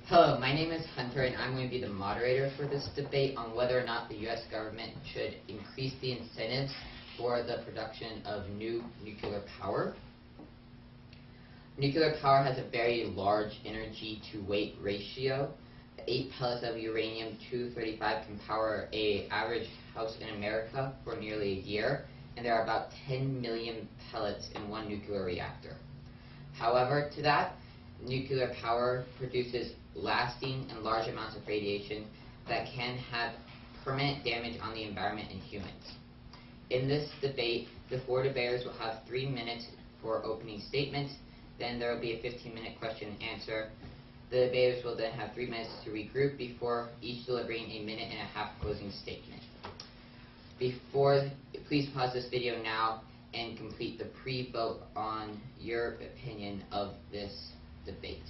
Hello, my name is Hunter, and I'm going to be the moderator for this debate on whether or not the U.S. government should increase the incentives for the production of new nuclear power. Nuclear power has a very large energy-to-weight ratio. 8 pellets of uranium-235 can power an average house in America for nearly a year, and there are about 10 million pellets in one nuclear reactor. However, to that, nuclear power produces lasting and large amounts of radiation that can have permanent damage on the environment and humans. In this debate, the 4 debaters will have 3 minutes for opening statements. Then there will be a 15-minute question and answer. The debaters will then have 3 minutes to regroup before each delivering a 1.5-minute closing statement. Please pause this video now and complete the pre-vote on your opinion of this debate,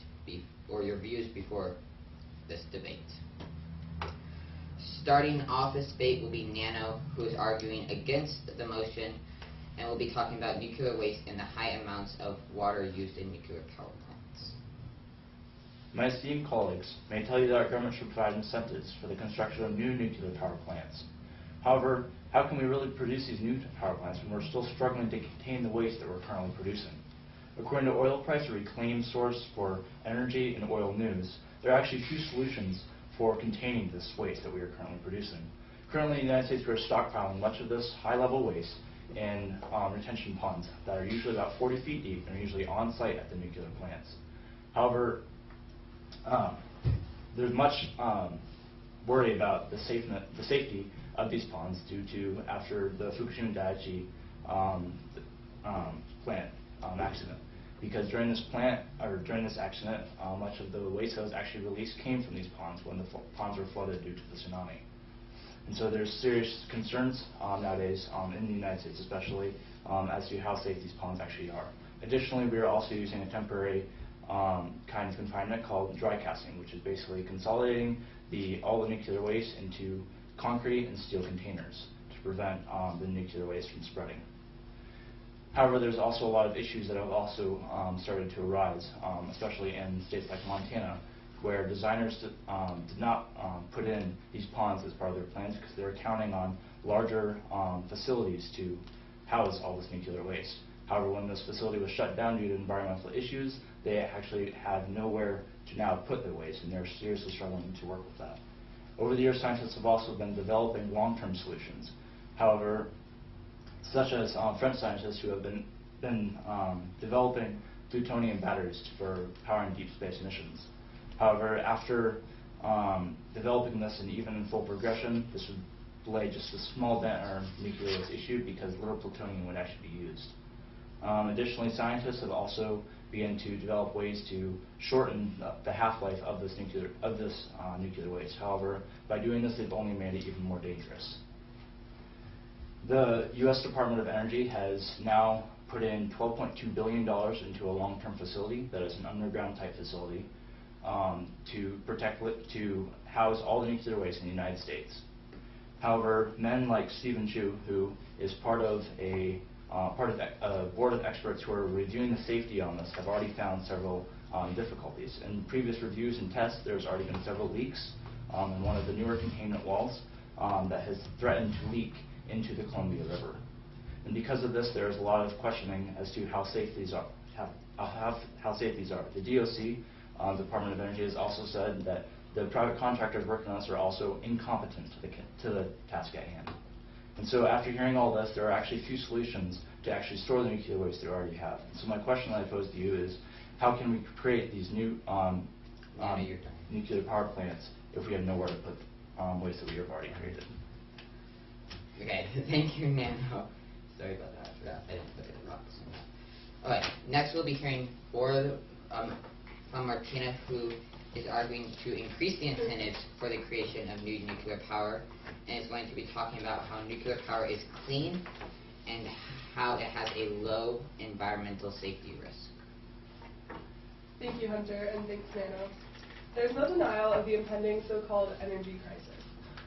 or your views before this debate. Starting off this debate will be Nano, who is arguing against the motion and will be talking about nuclear waste and the high amounts of water used in nuclear power plants. My esteemed colleagues may tell you that our government should provide incentives for the construction of new nuclear power plants. However, how can we really produce these new power plants when we're still struggling to contain the waste that we're currently producing? According to Oil Price, a reclaimed source for energy and oil news, there are actually 2 solutions for containing this waste that we are currently producing. Currently in the United States, we are stockpiling much of this high-level waste in retention ponds that are usually about 40 feet deep and are usually on site at the nuclear plants. However, there's much worry about the safety of these ponds due to after the Fukushima Daiichi plant accident. Because during this accident, much of the waste that was actually released came from these ponds when the ponds were flooded due to the tsunami. And so there's serious concerns nowadays in the United States, especially as to how safe these ponds actually are. Additionally, we are also using a temporary kind of confinement called dry casting, which is basically consolidating all the nuclear waste into concrete and steel containers to prevent the nuclear waste from spreading. However, there's also a lot of issues that have also started to arise, especially in states like Montana, where designers did not put in these ponds as part of their plans because they were counting on larger facilities to house all this nuclear waste. However, when this facility was shut down due to environmental issues, they actually had nowhere to now put their waste, and they're seriously struggling to work with that. Over the years, scientists have also been developing long-term solutions. However, such as French scientists who have been developing plutonium batteries for powering deep space missions. However, after developing this and even in full progression, this would delay just a small dent in our nuclear waste issue because little plutonium would actually be used. Additionally, scientists have also begun to develop ways to shorten the half-life of this nuclear waste. However, by doing this, they've only made it even more dangerous. The U.S. Department of Energy has now put in $12.2 billion into a long-term facility that is an underground type facility to house all the nuclear waste in the United States. However, men like Stephen Chu, who is part of a board of experts who are reviewing the safety on this, have already found several difficulties. In previous reviews and tests, there's already been several leaks in one of the newer containment walls that has threatened to leak into the Columbia River. And because of this, there is a lot of questioning as to how safe these are. The DOC, Department of Energy, has also said that the private contractors working on this are also incompetent to the task at hand. And so after hearing all this, there are actually a few solutions to actually store the nuclear waste they already have. And so my question that I pose to you is, how can we create these new nuclear power plants if we have nowhere to put waste that we have already created? Okay, thank you, Nano. Sorry about that. I forgot. I didn't put it in rocks. Alright, next we'll be hearing from Martina, who is arguing to increase the incentives for the creation of new nuclear power, and is going to be talking about how nuclear power is clean and how it has a low environmental safety risk. Thank you, Hunter, and thanks, Nano. There's no denial of the impending so-called energy crisis.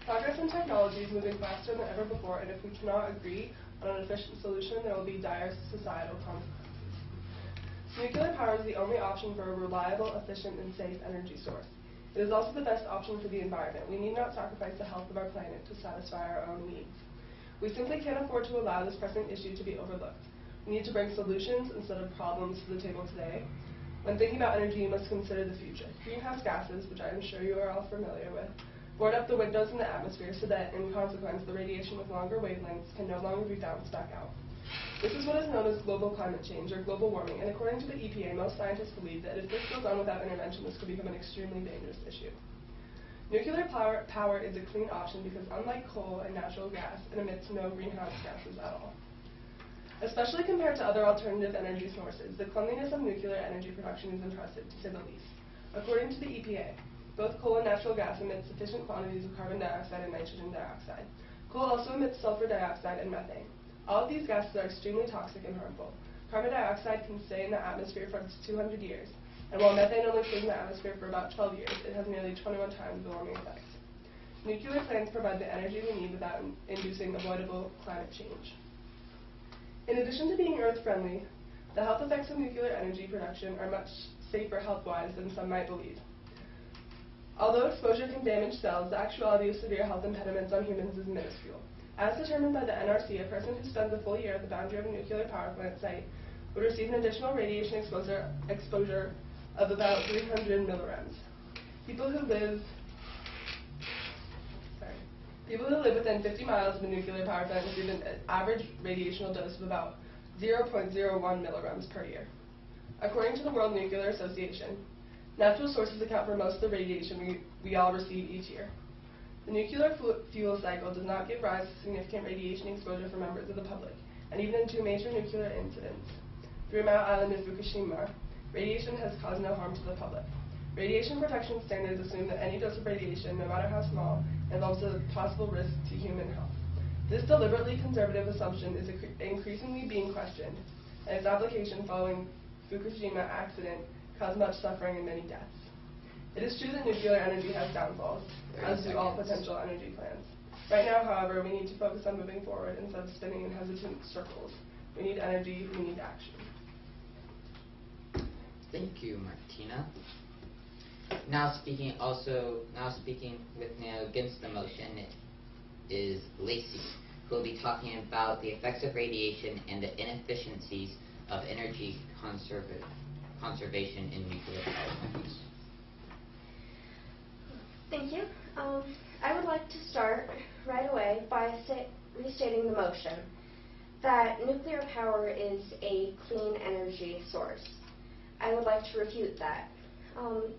Progress in technology is moving faster than ever before, and if we cannot agree on an efficient solution, there will be dire societal consequences. Nuclear power is the only option for a reliable, efficient, and safe energy source. It is also the best option for the environment. We need not sacrifice the health of our planet to satisfy our own needs. We simply can't afford to allow this pressing issue to be overlooked. We need to bring solutions instead of problems to the table today. When thinking about energy, you must consider the future. Greenhouse gases, which I am sure you are all familiar with, board up the windows in the atmosphere so that, in consequence, the radiation with longer wavelengths can no longer be bounced back out. This is what is known as global climate change, or global warming, and according to the EPA, most scientists believe that if this goes on without intervention, this could become an extremely dangerous issue. Nuclear power is a clean option because, unlike coal and natural gas, it emits no greenhouse gases at all. Especially compared to other alternative energy sources, the cleanliness of nuclear energy production is impressive, to say the least. According to the EPA, both coal and natural gas emit sufficient quantities of carbon dioxide and nitrogen dioxide. Coal also emits sulfur dioxide and methane. All of these gases are extremely toxic and harmful. Carbon dioxide can stay in the atmosphere for up to 200 years, and while methane only stays in the atmosphere for about 12 years, it has nearly 21 times the warming effect. Nuclear plants provide the energy we need without inducing avoidable climate change. In addition to being earth-friendly, the health effects of nuclear energy production are much safer health-wise than some might believe. Although exposure can damage cells, the actuality of severe health impediments on humans is minuscule. As determined by the NRC, a person who spends a full year at the boundary of a nuclear power plant site would receive an additional radiation exposure of about 300 millirems. People who live within 50 miles of a nuclear power plant receive an average radiational dose of about 0.01 millirems per year. According to the World Nuclear Association, natural sources account for most of the radiation we all receive each year. The nuclear fuel cycle does not give rise to significant radiation exposure for members of the public, and even in 2 major nuclear incidents, 3 Mile Island and Fukushima, radiation has caused no harm to the public. Radiation protection standards assume that any dose of radiation, no matter how small, involves a possible risk to human health. This deliberately conservative assumption is increasingly being questioned, and its application following Fukushima accident caused much suffering and many deaths. It is true that nuclear energy has downfalls, as do all potential energy plants. Right now, however, we need to focus on moving forward instead of spinning in hesitant circles. We need energy, we need action. Thank you, Martina. Now speaking with Nano against the motion is Lacey, who will be talking about the effects of radiation and the inefficiencies of energy conservation in nuclear power plants. Thank you. I would like to start right away by restating the motion that nuclear power is a clean energy source. I would like to refute that.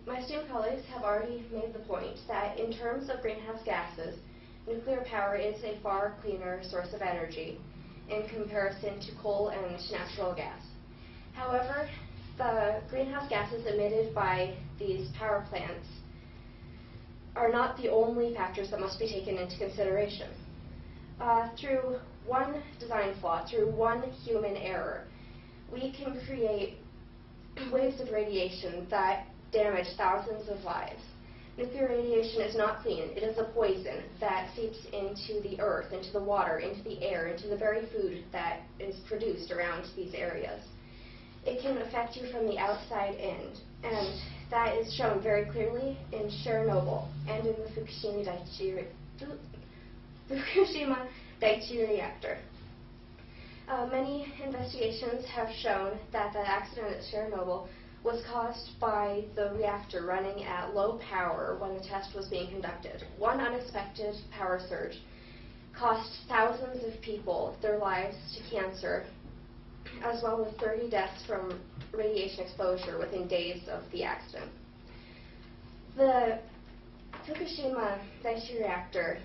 My esteemed colleagues have already made the point that in terms of greenhouse gases, nuclear power is a far cleaner source of energy in comparison to coal and natural gas. However, the greenhouse gases emitted by these power plants are not the only factors that must be taken into consideration. Through one design flaw, through one human error, we can create waves of radiation that damage thousands of lives. Nuclear radiation is not clean. It is a poison that seeps into the earth, into the water, into the air, into the very food that is produced around these areas. It can affect you from the outside in, and that is shown very clearly in Chernobyl and in the Fukushima Daiichi reactor. Many investigations have shown that the accident at Chernobyl was caused by the reactor running at low power when the test was being conducted. One unexpected power surge cost thousands of people their lives to cancer, as well as 30 deaths from radiation exposure within days of the accident. The Fukushima Daiichi reactor,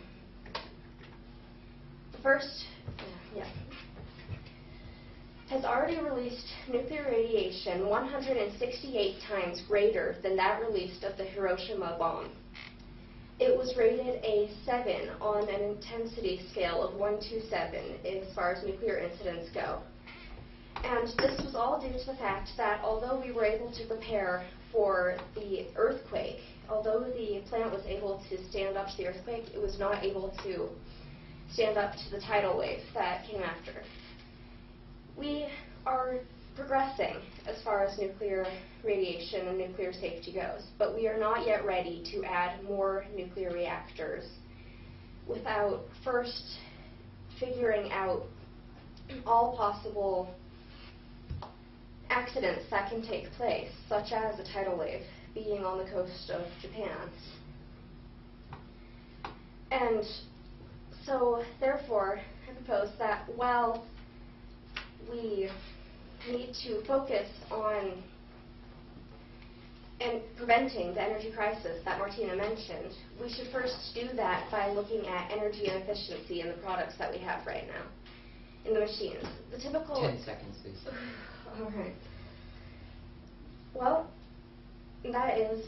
has already released nuclear radiation 168 times greater than that released of the Hiroshima bomb. It was rated a 7 on an intensity scale of 1 to 7 as far as nuclear incidents go. And this was all due to the fact that although we were able to prepare for the earthquake, although the plant was able to stand up to the earthquake, it was not able to stand up to the tidal wave that came after. We are progressing as far as nuclear radiation and nuclear safety goes, but we are not yet ready to add more nuclear reactors without first figuring out all possible accidents that can take place, such as a tidal wave being on the coast of Japan. And so, therefore, I propose that while we need to focus on and preventing the energy crisis that Martina mentioned, we should first do that by looking at energy efficiency in the products that we have right now, in the machines. The typical... 10 seconds, please. All right. Well, that is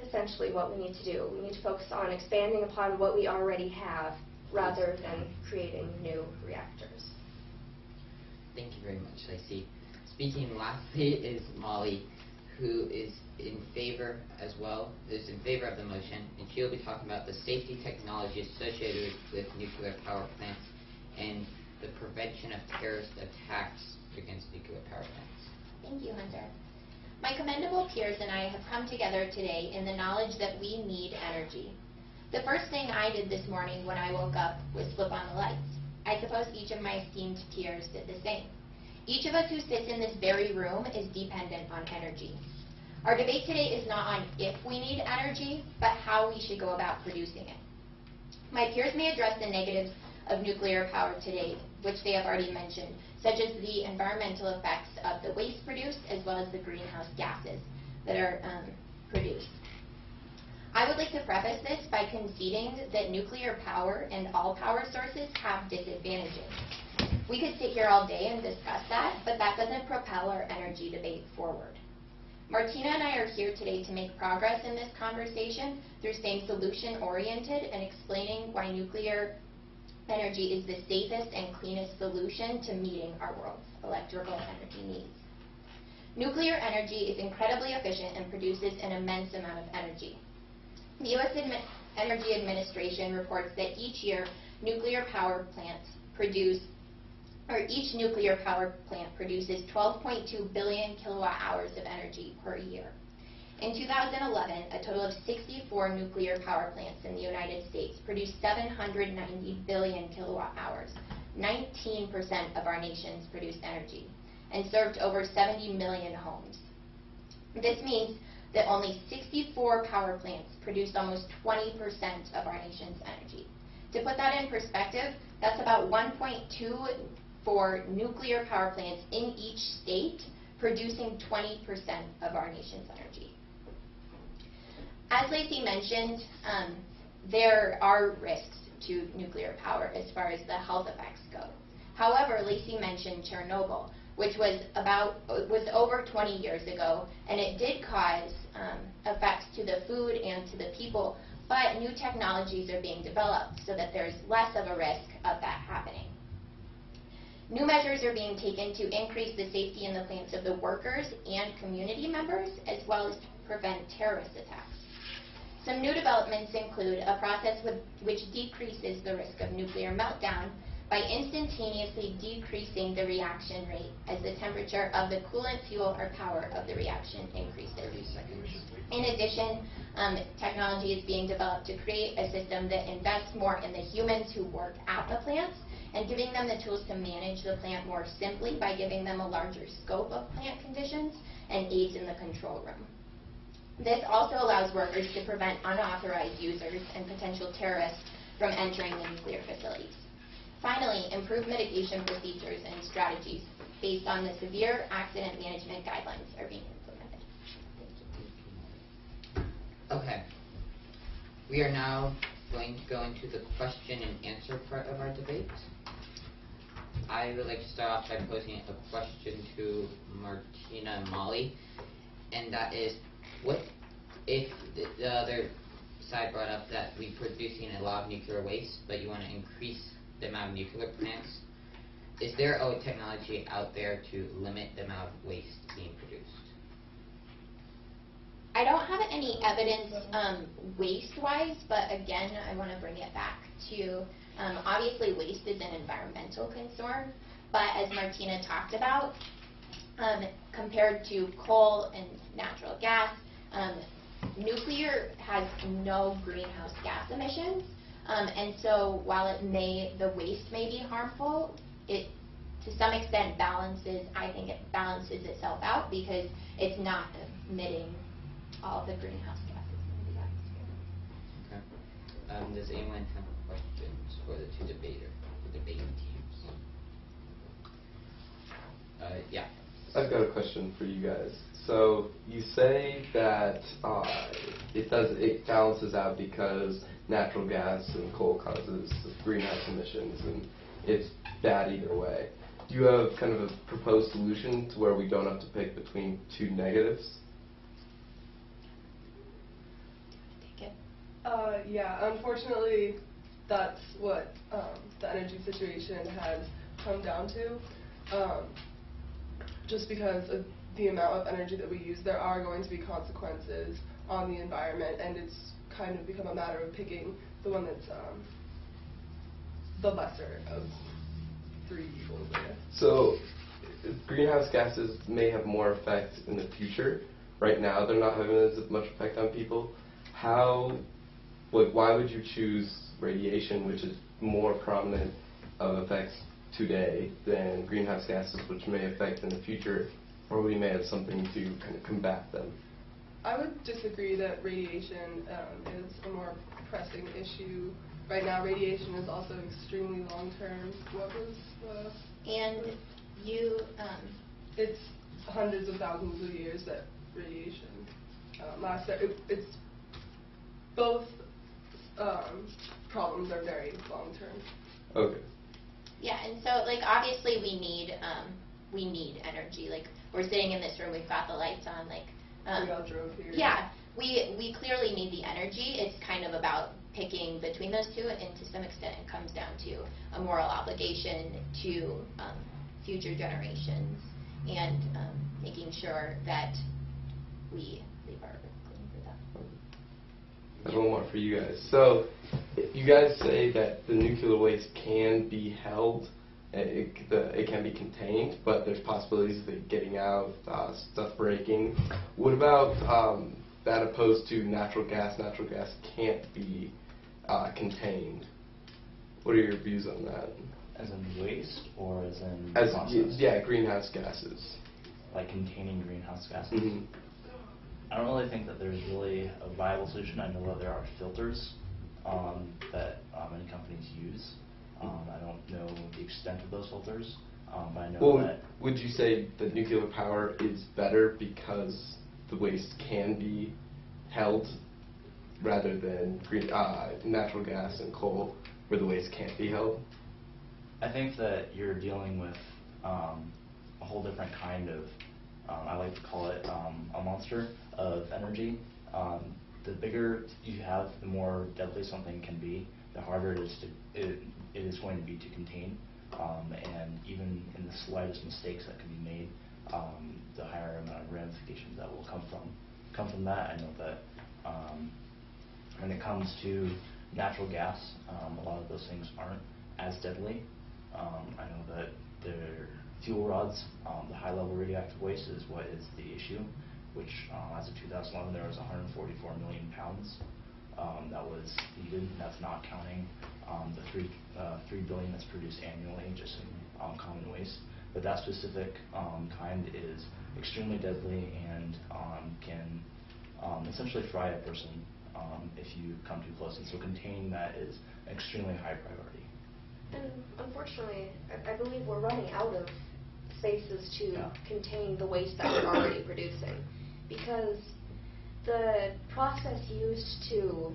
essentially what we need to do. We need to focus on expanding upon what we already have rather than creating new reactors. Thank you very much, Lacey. Speaking lastly is Molly, who is in favor as well, is in favor of the motion, and she'll be talking about the safety technology associated with nuclear power plants and the prevention of terrorist attacks against nuclear power plants. Thank you, Hunter. My commendable peers and I have come together today in the knowledge that we need energy. The first thing I did this morning when I woke up was flip on the lights. I suppose each of my esteemed peers did the same. Each of us who sits in this very room is dependent on energy. Our debate today is not on if we need energy, but how we should go about producing it. My peers may address the negatives of nuclear power today, which they have already mentioned, such as the environmental effects of the waste produced as well as the greenhouse gases that are produced. I would like to preface this by conceding that nuclear power and all power sources have disadvantages. We could sit here all day and discuss that, but that doesn't propel our energy debate forward. Martina and I are here today to make progress in this conversation through staying solution-oriented and explaining why nuclear energy is the safest and cleanest solution to meeting our world's electrical energy needs. Nuclear energy is incredibly efficient and produces an immense amount of energy. The U.S. Energy Administration reports that each year nuclear power plants produce, or each nuclear power plant produces 12.2 billion kilowatt hours of energy per year. In 2011, a total of 64 nuclear power plants in the United States produced 790 billion kilowatt hours. 19% of our nation's produced energy and served over 70 million homes. This means that only 64 power plants produced almost 20% of our nation's energy. To put that in perspective, that's about 1.24 nuclear power plants in each state producing 20% of our nation's energy. As Lacey mentioned, there are risks to nuclear power as far as the health effects go. However, Lacey mentioned Chernobyl, which was over 20 years ago, and it did cause effects to the food and to the people, but new technologies are being developed so that there's less of a risk of that happening. New measures are being taken to increase the safety in the plants of the workers and community members, as well as to prevent terrorist attacks. Some new developments include a process which decreases the risk of nuclear meltdown by instantaneously decreasing the reaction rate as the temperature of the coolant, fuel, or power of the reaction increases. 30 seconds. In addition, technology is being developed to create a system that invests more in the humans who work at the plants and giving them the tools to manage the plant more simply by giving them a larger scope of plant conditions and aids in the control room. This also allows workers to prevent unauthorized users and potential terrorists from entering the nuclear facilities. Finally, improved mitigation procedures and strategies based on the severe accident management guidelines are being implemented. Thank you. Okay. We are now going to go into the question and answer part of our debate. I would like to start off by posing a question to Martina and Molly, and that is, what if the other side brought up that we're producing a lot of nuclear waste, but you want to increase the amount of nuclear plants? Is there a technology out there to limit the amount of waste being produced? I don't have any evidence waste-wise, but again, I want to bring it back to, obviously waste is an environmental concern, but as Martina talked about, compared to coal and natural gas. Nuclear has no greenhouse gas emissions, and so while the waste may be harmful, it to some extent I think it balances itself out because it's not emitting all the greenhouse gases into the atmosphere. Okay. Does anyone have questions for the the debating teams? Yeah. I've got a question for you guys. So you say that it balances out because natural gas and coal causes greenhouse emissions, and it's bad either way. Do you have kind of a proposed solution to where we don't have to pick between two negatives? Take it. Yeah, unfortunately, that's what the energy situation has come down to. Just because of the amount of energy that we use, there are going to be consequences on the environment, and it's kind of become a matter of picking the one that's the lesser of three evils, I guess. So greenhouse gases may have more effect in the future. Right now, they're not having as much effect on people. Why would you choose radiation, which is more prominent of effects today than greenhouse gases, which may affect in the future, or we may have something to kind of combat them? I would disagree that radiation is a more pressing issue. Right now, radiation is also extremely long-term. What was And you... it's hundreds of thousands of years that radiation lasts. It's both problems are very long-term. Okay. Yeah, and so obviously we need energy. We're sitting in this room, we've got the lights on. We all drove here. Yeah, we clearly need the energy. It's kind of about picking between those two, and to some extent it comes down to a moral obligation to future generations and making sure that we leave our earth clean for them. I have one more for you guys. So, you guys say that the nuclear waste can be held, it can be contained, but there's possibilities of it getting out, stuff breaking. What about that opposed to natural gas? Natural gas can't be contained. What are your views on that? As in waste or as in process? Yeah, greenhouse gases. Like containing greenhouse gases? Mm-hmm. I don't really think that there's really a viable solution. I know that there are filters that many companies use. I don't know the extent of those filters, but I know that... Would you say that nuclear power is better because the waste can be held rather than natural gas and coal where the waste can't be held? I think that you're dealing with a whole different kind of, I like to call it a monster of energy. The bigger you have, the more deadly something can be, the harder it is going to be to contain. And even in the slightest mistakes that can be made, the higher amount of ramifications that will come from that. I know that when it comes to natural gas, a lot of those things aren't as deadly. I know that their fuel rods, the high-level radioactive waste is what is the issue, which as of 2011 there was 144 million pounds that was needed. That's not counting the 3 billion that's produced annually just in common waste. But that specific kind is extremely deadly and can essentially fry a person if you come too close. And so containing that is an extremely high priority. And unfortunately, I believe we're running out of spaces to contain the waste that we're already producing, because the process used to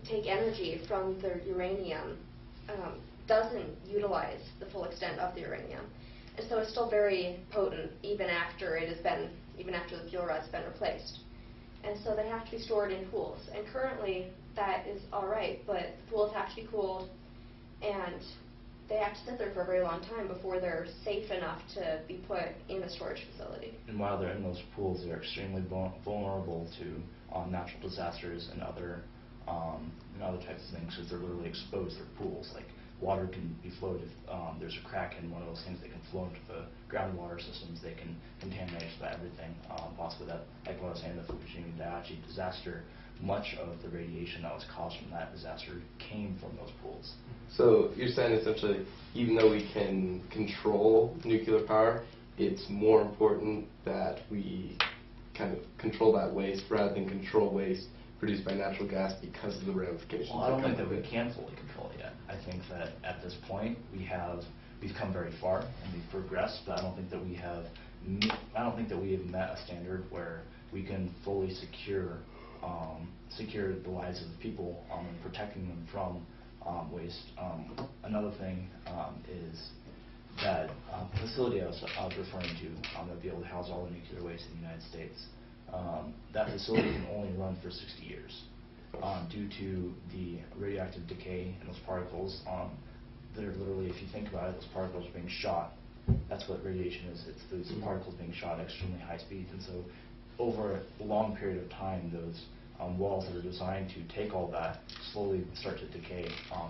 take energy from the uranium doesn't utilize the full extent of the uranium, and so it's still very potent even after the fuel rod's been replaced. And so they have to be stored in pools, and currently that is all right, but the pools have to be cooled and they have to sit there for a very long time before they're safe enough to be put in a storage facility. And while they're in those pools, they're extremely vulnerable to natural disasters and other types of things, because they're literally exposed. They're pools. Like water can be flowed if there's a crack in one of those things that can flow into the groundwater systems. They can contaminate just about everything. Possibly that, like what I was saying, the Fukushima Daiichi disaster, much of the radiation that was caused from that disaster came from those pools. So you're saying essentially, even though we can control nuclear power, it's more important that we kind of control that waste rather than control waste produced by natural gas because of the ramifications. Well, I don't think that we can fully control it yet. I think that at this point we've come very far and we've progressed, but I don't think that we have met a standard where we can fully secure the lives of people and protecting them from waste. Another thing is that facility I was referring to that would be able to house all the nuclear waste in the United States. That facility can only run for 60 years due to the radioactive decay in those particles. They're literally, if you think about it, those particles are being shot. That's what radiation is. It's those particles being shot at extremely high speeds. And so over a long period of time, those walls that are designed to take all that slowly start to decay.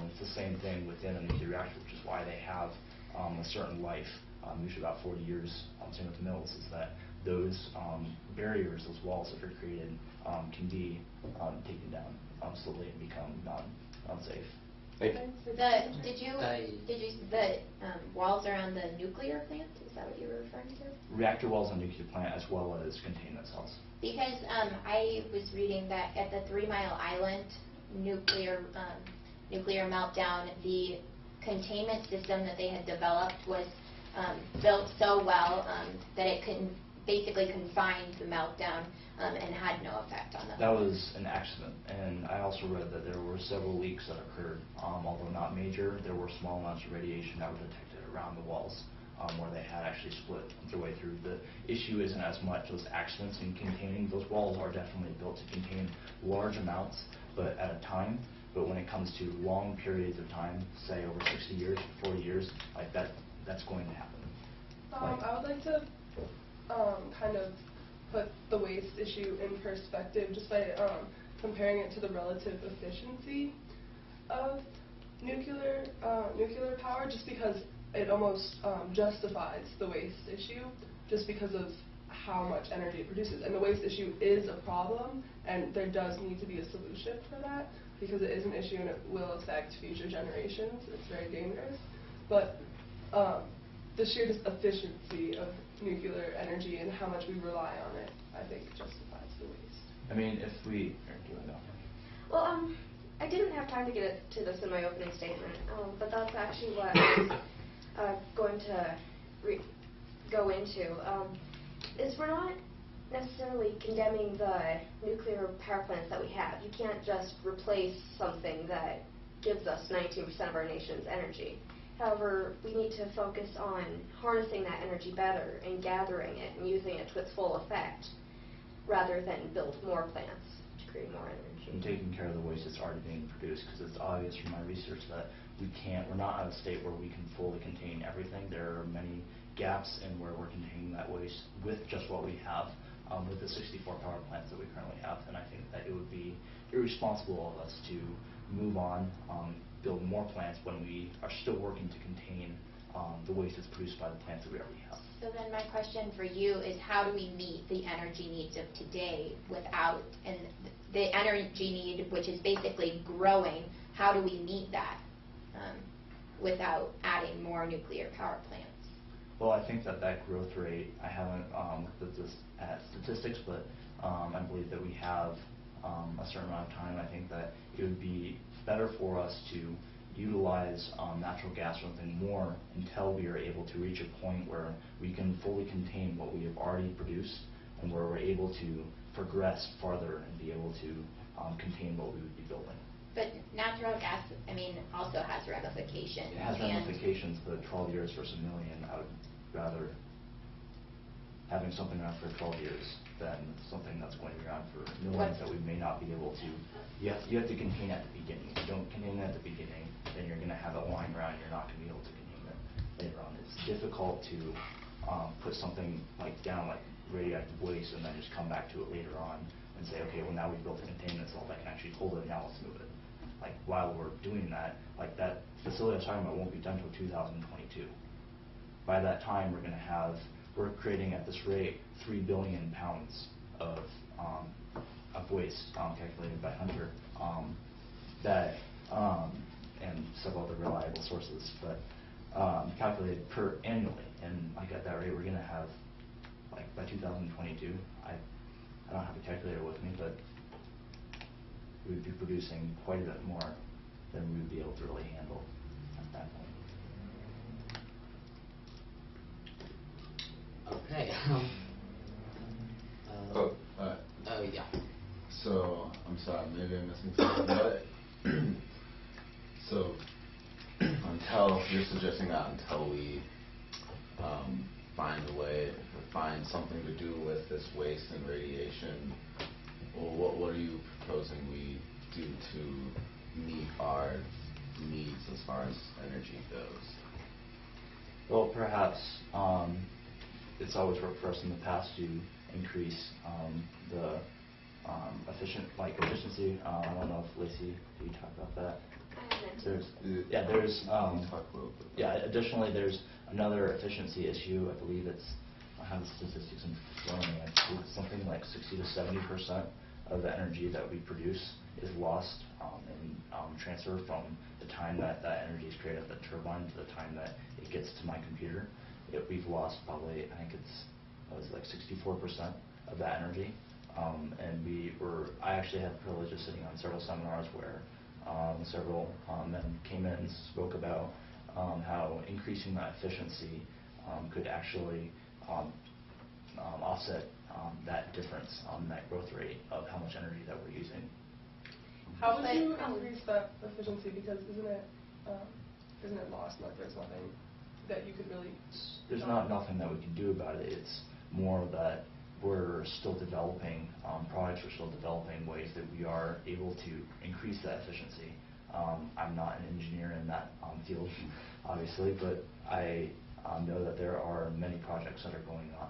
It's the same thing within a nuclear reactor, which is why they have a certain life, usually about 40 years. Same with mills, is that those barriers, those walls that are created, can be taken down slowly and become unsafe. The walls around the nuclear plant, is that what you were referring to? Reactor walls on nuclear plant as well as containment cells. Because I was reading that at the 3 Mile Island nuclear meltdown, the containment system that they had developed was built so well that it basically confined the meltdown and had no effect on them. That was an accident, and I also read that there were several leaks that occurred. Although not major, there were small amounts of radiation that were detected around the walls where they had actually split their way through. The issue isn't as much those accidents in containing. Those walls are definitely built to contain large amounts, but at a time. But when it comes to long periods of time, say over 60 years, 40 years, like that's going to happen. I would like to kind of put the waste issue in perspective just by comparing it to the relative efficiency of nuclear power, just because it almost justifies the waste issue just because of how much energy it produces. And the waste issue is a problem, and there does need to be a solution for that because it is an issue and it will affect future generations. It's very dangerous. But the sheer just efficiency of nuclear energy and how much we rely on it, I think, justifies the waste. I mean, if we... Do you know? Well, I didn't have time to get to this in my opening statement, but that's actually what I was going to go into. Is we're not necessarily condemning the nuclear power plants that we have. You can't just replace something that gives us 19% of our nation's energy. However, we need to focus on harnessing that energy better and gathering it and using it to its full effect rather than build more plants to create more energy. And taking care of the waste that's already being produced, because it's obvious from my research that we're not at a state where we can fully contain everything. There are many gaps in where we're containing that waste with just what we have, with the 64 power plants that we currently have. And I think that it would be irresponsible of us to move on, build more plants when we are still working to contain the waste that's produced by the plants that we already have. So then my question for you is, how do we meet the energy needs of today without, and the energy need, which is basically growing, how do we meet that without adding more nuclear power plants? Well, I think that growth rate, I haven't looked at statistics, but I believe that we have a certain amount of time. I think that it would be better for us to utilize natural gas or something more until we are able to reach a point where we can fully contain what we have already produced and where we're able to progress farther and be able to contain what we would be building. But natural gas, I mean, also has ramifications. It has ramifications, but 12 years versus a million, I would rather having something around for 12 years than something that's going to be around for millions that we may not be able to. You have to contain at the beginning. If you don't contain it at the beginning, then you're going to have it lying around. You're not going to be able to contain it later on. It's difficult to put something down like radioactive waste and then just come back to it later on and say, okay, well now we've built a containment cell that can actually hold it. Now let's move it. like while we're doing that, like that facility I was talking about won't be done until 2022. By that time, we're creating at this rate 3 billion pounds of waste calculated by Hunter, and several other reliable sources, but calculated per annually. And like at that rate, we're going to have, like by 2022, I don't have a calculator with me, but we would be producing quite a bit more than we would be able to really handle at that point. Okay. Yeah. So, I'm sorry, maybe I'm missing something, but so you're suggesting that until we find a way, or find something to do with this waste and radiation, well, what are you proposing we do to meet our needs as far as energy goes? Well, perhaps it's always worked for us in the past to increase the efficiency. I don't know if Lacey, did you talk about that? Additionally, there's another efficiency issue. I believe I have the statistics in front of me. I believe it's something like 60 to 70% of the energy that we produce is lost and transferred from the time that energy is created at the turbine to the time that it gets to my computer. We've lost probably, I think it's like 64% of that energy. And I actually had the privilege of sitting on several seminars where several men came in and spoke about how increasing that efficiency could actually offset that difference on that growth rate of how much energy that we're using. How would you increase that efficiency? Because isn't it lost? Like there's nothing that you could really. There's nothing that we can do about it. It's more that we're still developing products. We're still developing ways that we are able to increase that efficiency. I'm not an engineer in that field, obviously, but I know that there are many projects that are going on.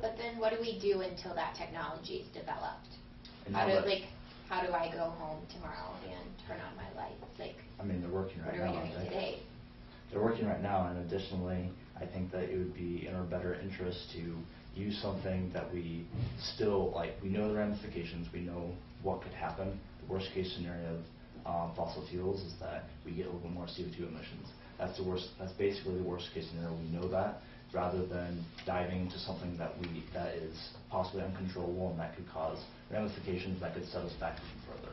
But then what do we do until that technology is developed? And how do I go home tomorrow and turn on my lights? I mean, they're working right now. What are we doing today? They're working right now, and additionally, I think that it would be in our better interest to use something that we still, we know the ramifications, we know what could happen. The worst case scenario of fossil fuels is that we get a little bit more CO2 emissions. That's basically the worst case scenario. We know that, rather than diving into something that is possibly uncontrollable and that could cause ramifications that could set us back even further.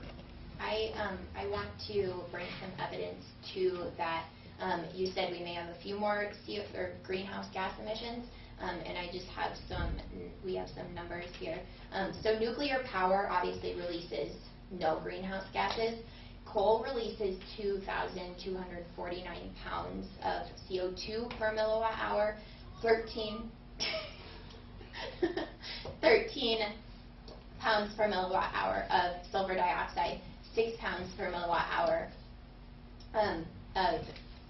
I want to bring some evidence to that. You said we may have a few more greenhouse gas emissions, and I just have we have some numbers here. So nuclear power obviously releases no greenhouse gases. Coal releases 2,249 pounds of CO2 per milliwatt hour, 13 pounds per milliwatt hour of sulfur dioxide, 6 pounds per milliwatt hour of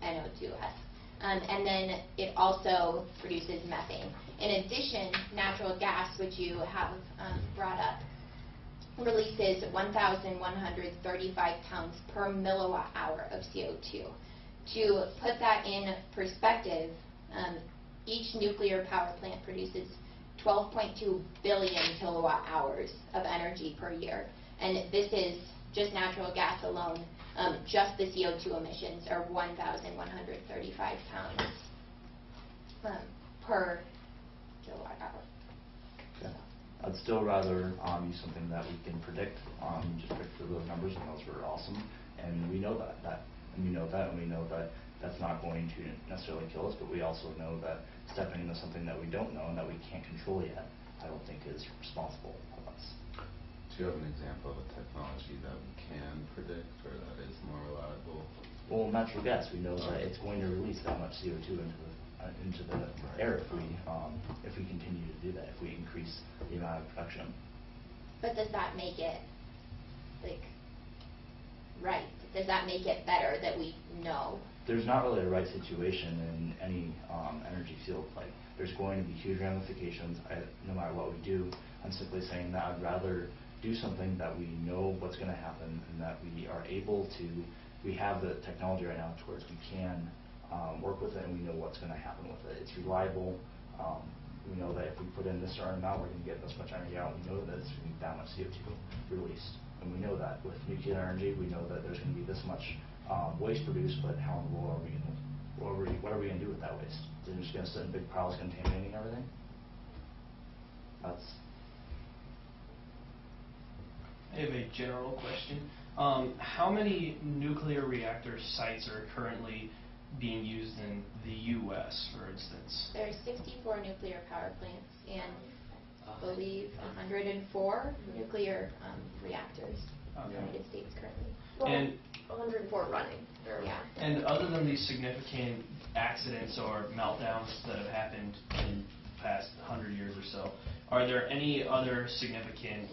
NO2s. And then it also produces methane. In addition, natural gas, which you have brought up, releases 1,135 pounds per milliwatt hour of CO2. To put that in perspective, each nuclear power plant produces 12.2 billion kilowatt hours of energy per year. And this is just natural gas alone. Just the CO2 emissions are 1,135 pounds per kilowatt hour. Okay. I'd still rather use something that we can predict. Just predict those numbers, and those were awesome. And we know that we know that that's not going to necessarily kill us. But we also know that stepping into something that we don't know and that we can't control yet, I don't think is responsible of us. Do you have an example of a technology that we can predict or that is more reliable? Well, natural gas, we know that it's going to release that much CO2 into the air if we continue to do that, if we increase the amount of production. But does that make it right? Does that make it better that we know? There's not really a right situation in any energy field. There's going to be huge ramifications no matter what we do. I'm simply saying that I'd rather do something that we know what's going to happen and that we are able to, we have the technology right now towards we can work with it and we know what's going to happen with it. It's reliable. We know that if we put in this certain amount, we're going to get this much energy out. We know that it's going to be that much CO2 released. And we know that with nuclear energy, we know that there's going to be this much waste produced, but how in the world are we going to, what are we going to do with that waste? Is it just going to sit in big piles contaminating everything? That's... I have a general question. How many nuclear reactor sites are currently being used in the U.S., for instance? There's 64 nuclear power plants and I believe 104 nuclear reactors in the United States currently. Well, And 104 running. Yeah. And other than these significant accidents or meltdowns that have happened in the past 100 years or so, are there any other significant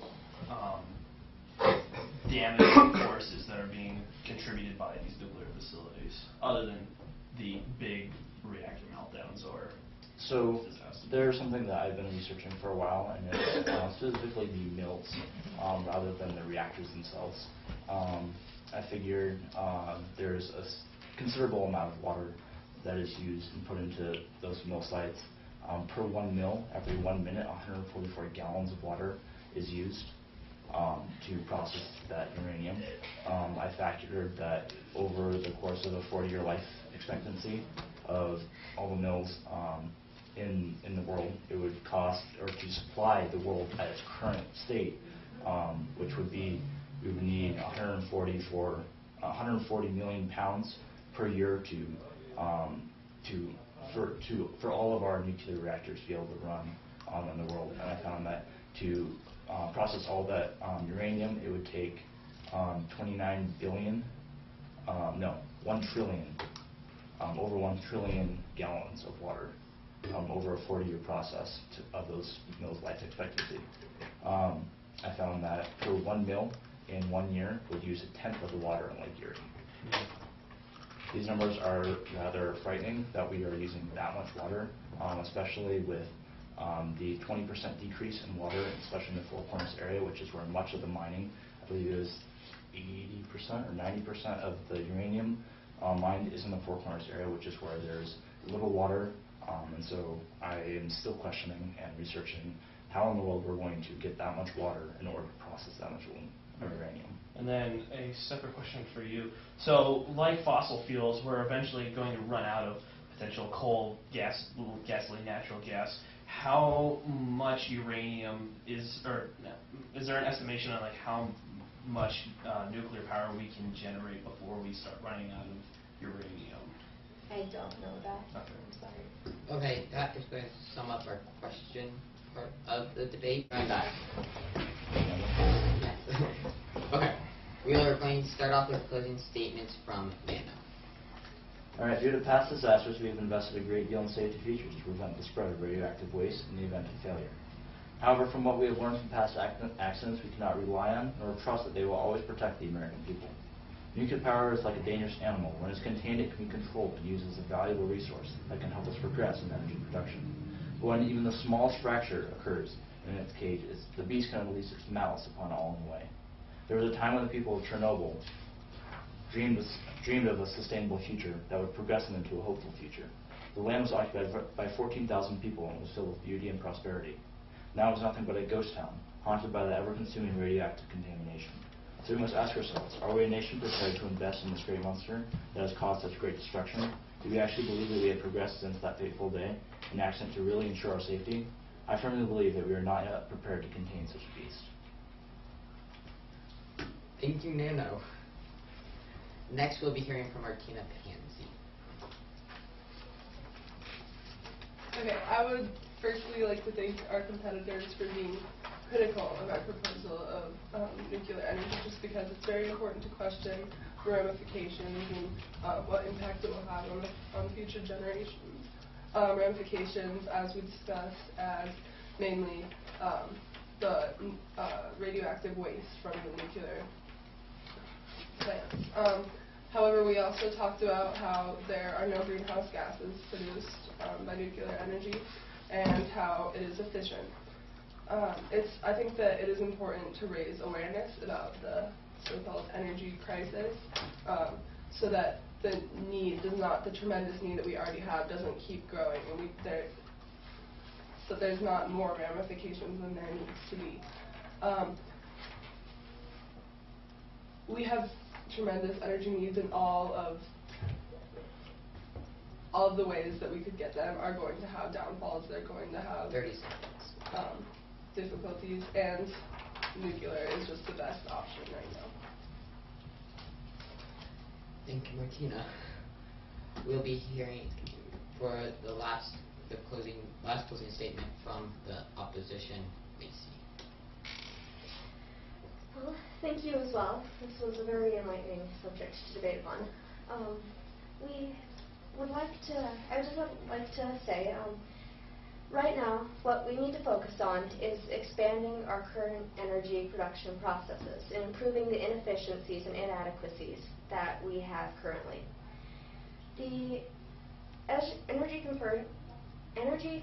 damaging forces that are being contributed by these nuclear facilities, other than the big reactor meltdowns or So disasters? there's something that I've been researching for a while, and it's specifically the mills rather than the reactors themselves. I figured there's a considerable amount of water that is used and put into those mill sites. Per one mill, every 1 minute, 144 gallons of water is used to process that uranium. I factored that over the course of a 40-year life expectancy of all the mills in the world, it would cost, or to supply the world at its current state, which would be, we would need 140 million pounds per year for all of our nuclear reactors to be able to run in the world. And I found that to process all that uranium, it would take 1 trillion, over 1 trillion gallons of water over a 40-year process of those mills' life expectancy. I found that per 1 mill in 1 year would use 1/10 of the water in Lake Erie. These numbers are rather frightening that we are using that much water, especially with the 20% decrease in water, especially in the Four Corners area, which is where much of the mining, I believe it is 80% or 90% of the uranium mined is in the Four Corners area, which is where there's little water. And so I am still questioning and researching how in the world we're going to get that much water in order to process that much uranium. And then a separate question for you. So, like fossil fuels, we're eventually going to run out of potential coal, gasoline, natural gas. How much uranium is there an estimation on like how much nuclear power we can generate before we start running out of uranium? I don't know that. Okay. I'm sorry. Okay, that is going to sum up our question part of the debate. I'm back. Okay, we are going to start off with closing statements from Nano. All right, due to past disasters, we have invested a great deal in safety features to prevent the spread of radioactive waste in the event of failure. However, from what we have learned from past accidents, we cannot rely on nor trust that they will always protect the American people. Nuclear power is like a dangerous animal. When it's contained, it can be controlled and used as a valuable resource that can help us progress in energy production. But when even the smallest fracture occurs in its cage, the beast can unleash its malice upon all in the way. There was a time when the people of Chernobyl dreamed of a sustainable future that would progress them into a hopeful future. The land was occupied by 14,000 people and was filled with beauty and prosperity. Now it is nothing but a ghost town, haunted by the ever-consuming radioactive contamination. So we must ask ourselves, are we a nation prepared to invest in this great monster that has caused such great destruction? Do we actually believe that we have progressed since that fateful day, an accident to really ensure our safety? I firmly believe that we are not yet prepared to contain such a beast. Thank you, Nano. Next, we'll be hearing from Martina. Okay, I would firstly like to thank our competitors for being critical of our proposal of nuclear energy, just because it's very important to question ramifications and what impact it will have on future generations. Ramifications, as we discussed, as mainly the radioactive waste from the nuclear plants. However, we also talked about how there are no greenhouse gases produced by nuclear energy and how it is efficient. I think that it is important to raise awareness about the so-called energy crisis, so that the tremendous need that we already have doesn't keep growing, and so there's not more ramifications than there needs to be. We have tremendous energy needs, and all of the ways that we could get them are going to have downfalls. They're going to have 30 seconds. Difficulties, and nuclear is just the best option right now. Thank you, Martina. We'll be hearing for the last closing statement from the opposition, Lacey. Well, thank you as well. This was a very enlightening subject to debate upon. I just would like to say, right now, what we need to focus on is expanding our current energy production processes and improving the inefficiencies and inadequacies that we have currently. The energy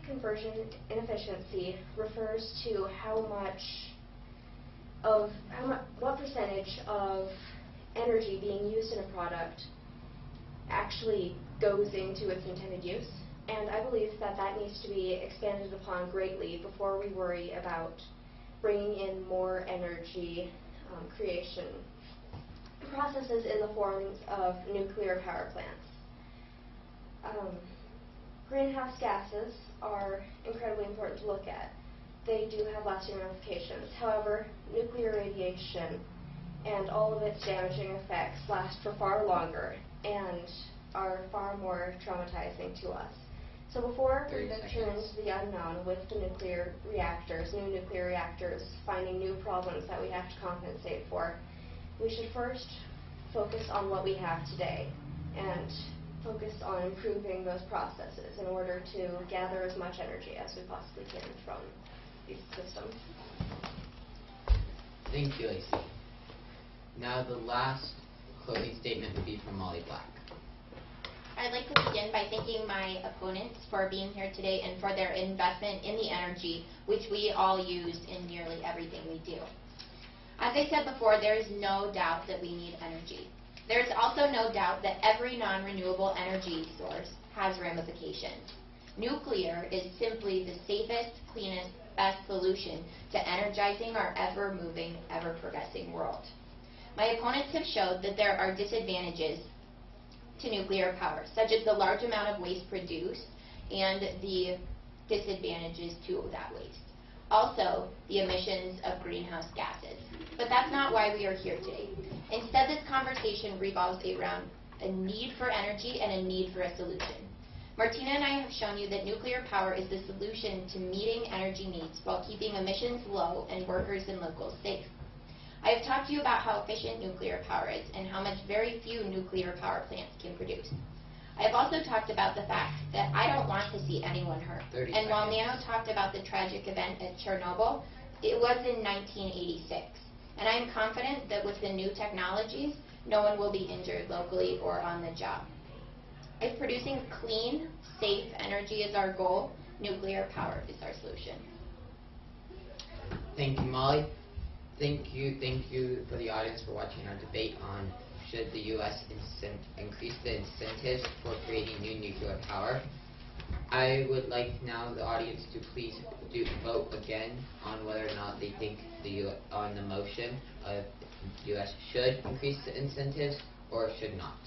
conversion inefficiency refers to what percentage of energy being used in a product actually goes into its intended use. And I believe that needs to be expanded upon greatly before we worry about bringing in more energy creation processes in the forms of nuclear power plants. Greenhouse gases are incredibly important to look at. They do have lasting ramifications. However, nuclear radiation and all of its damaging effects last for far longer and are far more traumatizing to us. So before we venture into the unknown with the nuclear reactors, new nuclear reactors, finding new problems that we have to compensate for, we should first focus on what we have today and focus on improving those processes in order to gather as much energy as we possibly can from these systems. Thank you, Lacey. Now the last closing statement would be from Molly Black. I'd like to begin by thanking my opponents for being here today and for their investment in the energy, which we all use in nearly everything we do. As I said before, there is no doubt that we need energy. There's also no doubt that every non-renewable energy source has ramifications. Nuclear is simply the safest, cleanest, best solution to energizing our ever-moving, ever-progressing world. My opponents have showed that there are disadvantages to nuclear power, such as the large amount of waste produced and the disadvantages to that waste. Also, the emissions of greenhouse gases. But that's not why we are here today. Instead, this conversation revolves around a need for energy and a need for a solution. Martina and I have shown you that nuclear power is the solution to meeting energy needs while keeping emissions low and workers and locals safe. I have talked to you about how efficient nuclear power is and how much very few nuclear power plants can produce. I have also talked about the fact that I don't want to see anyone hurt. And while Nano talked about the tragic event at Chernobyl, it was in 1986. And I am confident that with the new technologies, no one will be injured locally or on the job. If producing clean, safe energy is our goal, nuclear power is our solution. Thank you, Molly. Thank you for the audience for watching our debate on should the U.S. increase the incentives for creating new nuclear power. I would like now the audience to please vote again on whether or not they think on the motion of the U.S. should increase the incentives or should not.